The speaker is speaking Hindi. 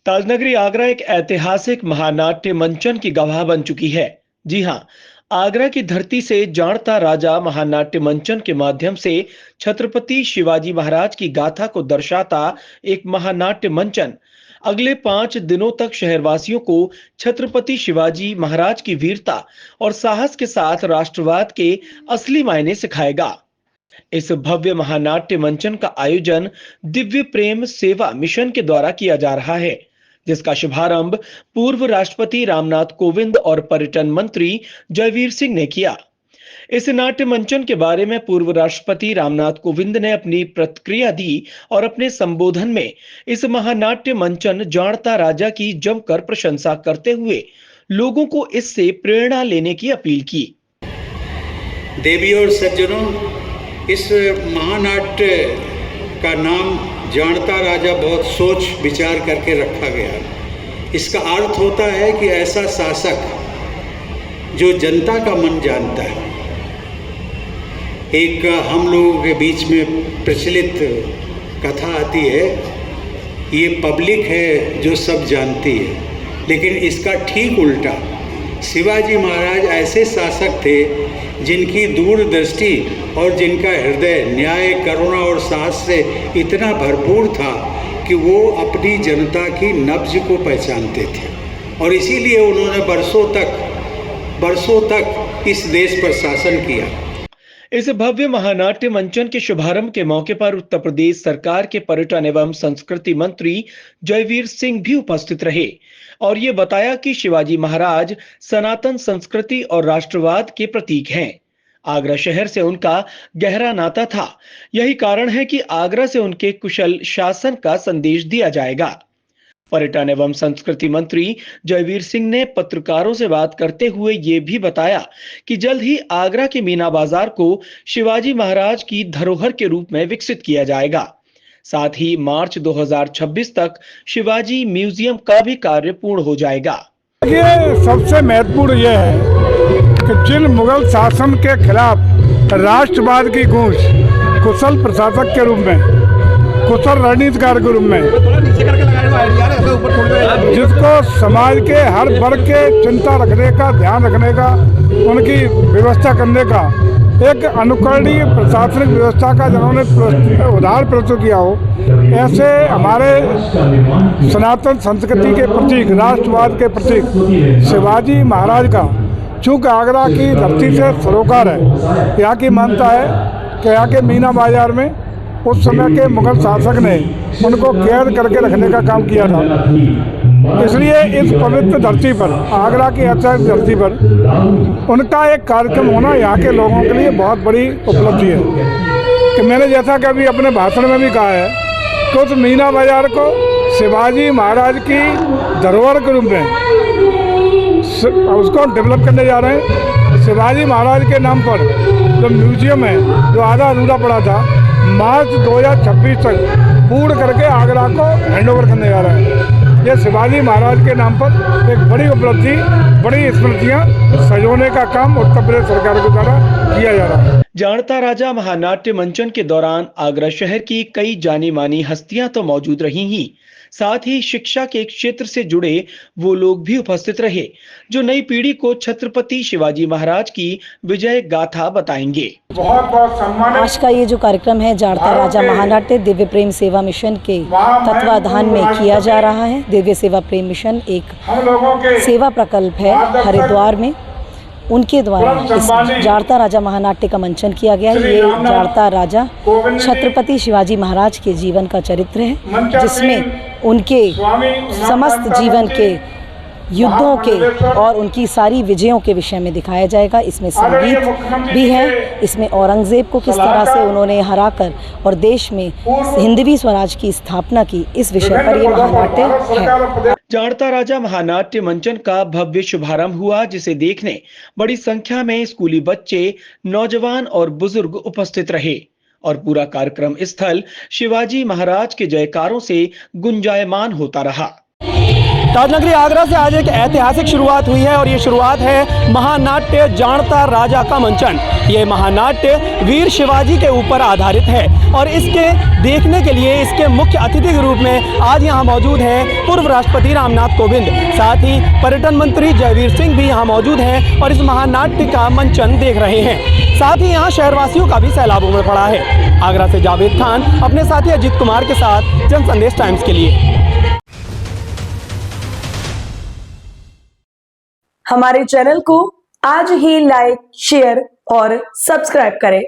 ताजनगरी आगरा एक ऐतिहासिक महानाट्य मंचन की गवाह बन चुकी है। जी हां, आगरा की धरती से जाणता राजा महानाट्य मंचन के माध्यम से छत्रपति शिवाजी महाराज की गाथा को दर्शाता एक महानाट्य मंचन अगले 5 दिनों तक शहरवासियों को छत्रपति शिवाजी महाराज की वीरता और साहस के साथ राष्ट्रवाद के असली मायने सिखाएगा। इस भव्य महानाट्य मंचन का आयोजन दिव्य प्रेम सेवा मिशन के द्वारा किया जा रहा है, जिसका शुभारंभ पूर्व राष्ट्रपति रामनाथ कोविंद और पर्यटन मंत्री जयवीर सिंह ने किया। इस नाट्य मंचन के बारे में पूर्व राष्ट्रपति रामनाथ कोविंद ने अपनी प्रतिक्रिया दी और अपने संबोधन में इस महानाट्य मंचन जाणता राजा की जमकर प्रशंसा करते हुए लोगों को इससे प्रेरणा लेने की अपील की। देवी और सज्जनों, इस महानाट्य का नाम जाणता राजा बहुत सोच विचार करके रखा गया। इसका अर्थ होता है कि ऐसा शासक जो जनता का मन जानता है। एक हम लोगों के बीच में प्रचलित कथा आती है, ये पब्लिक है जो सब जानती है, लेकिन इसका ठीक उल्टा शिवाजी महाराज ऐसे शासक थे जिनकी दूरदृष्टि और जिनका हृदय न्याय, करुणा और साहस से इतना भरपूर था कि वो अपनी जनता की नब्ज को पहचानते थे और इसीलिए उन्होंने बरसों तक इस देश पर शासन किया। इस भव्य महानाट्य मंचन के शुभारंभ के मौके पर उत्तर प्रदेश सरकार के पर्यटन एवं संस्कृति मंत्री जयवीर सिंह भी उपस्थित रहे और ये बताया कि शिवाजी महाराज सनातन संस्कृति और राष्ट्रवाद के प्रतीक हैं। आगरा शहर से उनका गहरा नाता था, यही कारण है कि आगरा से उनके कुशल शासन का संदेश दिया जाएगा। पर्यटन एवं संस्कृति मंत्री जयवीर सिंह ने पत्रकारों से बात करते हुए ये भी बताया कि जल्द ही आगरा के मीना बाजार को शिवाजी महाराज की धरोहर के रूप में विकसित किया जाएगा। साथ ही मार्च 2026 तक शिवाजी म्यूजियम का भी कार्य पूर्ण हो जाएगा। ये सबसे महत्वपूर्ण ये है कि जिन मुगल शासन के खिलाफ राष्ट्रवाद की गूंज कुशल प्रशासक के रूप में, कुशल रणनीतिकार के रूप में, जिसको समाज के हर वर्ग के चिंता रखने का, ध्यान रखने का, उनकी व्यवस्था करने का एक अनुकरणीय प्रशासनिक व्यवस्था का जिन्होंने उदाहरण प्रस्तुत किया हो, ऐसे हमारे सनातन संस्कृति के प्रतीक, राष्ट्रवाद के प्रतीक शिवाजी महाराज का, चूँकि आगरा की धरती से सरोकार है, यहाँ की मान्यता है कि यहाँ के मीना बाजार में उस समय के मुगल शासक ने उनको कैद करके रखने का काम किया था। इसलिए इस पवित्र धरती पर, आगरा की ऐतिहासिक धरती पर उनका एक कार्यक्रम होना यहाँ के लोगों के लिए बहुत बड़ी उपलब्धि है। कि मैंने जैसा कि अभी अपने भाषण में भी कहा है कि उस मीना बाजार को शिवाजी महाराज की धरोहर के रूप में उसको डेवलप करने जा रहे हैं। शिवाजी महाराज के नाम पर जो म्यूजियम है, जो आधा अधूरा पड़ा था, मार्च 2026 तक पूर्ण करके आगरा को हैंडओवर करने जा रहे हैं। ये शिवाजी महाराज के नाम पर एक बड़ी उपलब्धि, बड़ी स्मृतियाँ सजोने का काम उत्तर प्रदेश सरकार के द्वारा किया जा रहा है। जाणता राजा महानाट्य मंचन के दौरान आगरा शहर की कई जानी मानी हस्तियां तो मौजूद रही ही, साथ ही शिक्षा के क्षेत्र से जुड़े वो लोग भी उपस्थित रहे जो नई पीढ़ी को छत्रपति शिवाजी महाराज की विजय गाथा बताएंगे। आज का ये जो कार्यक्रम है जाणता राजा महानाट्य दिव्य प्रेम सेवा मिशन के तत्वाधान में किया जा रहा है। दिव्य सेवा प्रेम मिशन एक सेवा प्रकल्प है हरिद्वार में, उनके द्वारा इस जाणता राजा महानाट्य का मंचन किया गया है। ये जाणता राजा छत्रपति शिवाजी महाराज के जीवन का चरित्र है, जिसमें उनके समस्त जीवन के युद्धों के और उनकी सारी विजयों के विषय में दिखाया जाएगा। इसमें संगीत भी है, इसमें औरंगजेब को किस तरह से उन्होंने हराकर और देश में हिंदवी स्वराज की स्थापना की, इस विषय पर ये महानाट्य है। जाणता राजा महानाट्य मंचन का भव्य शुभारंभ हुआ, जिसे देखने बड़ी संख्या में स्कूली बच्चे, नौजवान और बुजुर्ग उपस्थित रहे और पूरा कार्यक्रम स्थल शिवाजी महाराज के जयकारों से गुंजायमान होता रहा। ताजनगरी आगरा से आज एक ऐतिहासिक शुरुआत हुई है और ये शुरुआत है महानाट्य जाणता राजा का मंचन। ये महानाट्य वीर शिवाजी के ऊपर आधारित है और इसके देखने के लिए इसके मुख्य अतिथि के रूप में आज यहाँ मौजूद हैं पूर्व राष्ट्रपति रामनाथ कोविंद, साथ ही पर्यटन मंत्री जयवीर सिंह भी यहाँ मौजूद हैं और इस महानाट्य का मंचन देख रहे हैं। साथ ही यहाँ शहरवासियों का भी सैलाब उमड़ पड़ा है। आगरा से जावेद खान अपने साथी अजीत कुमार के साथ जनसंदेश टाइम्स के लिए। हमारे चैनल को आज ही लाइक, शेयर और सब्सक्राइब करें।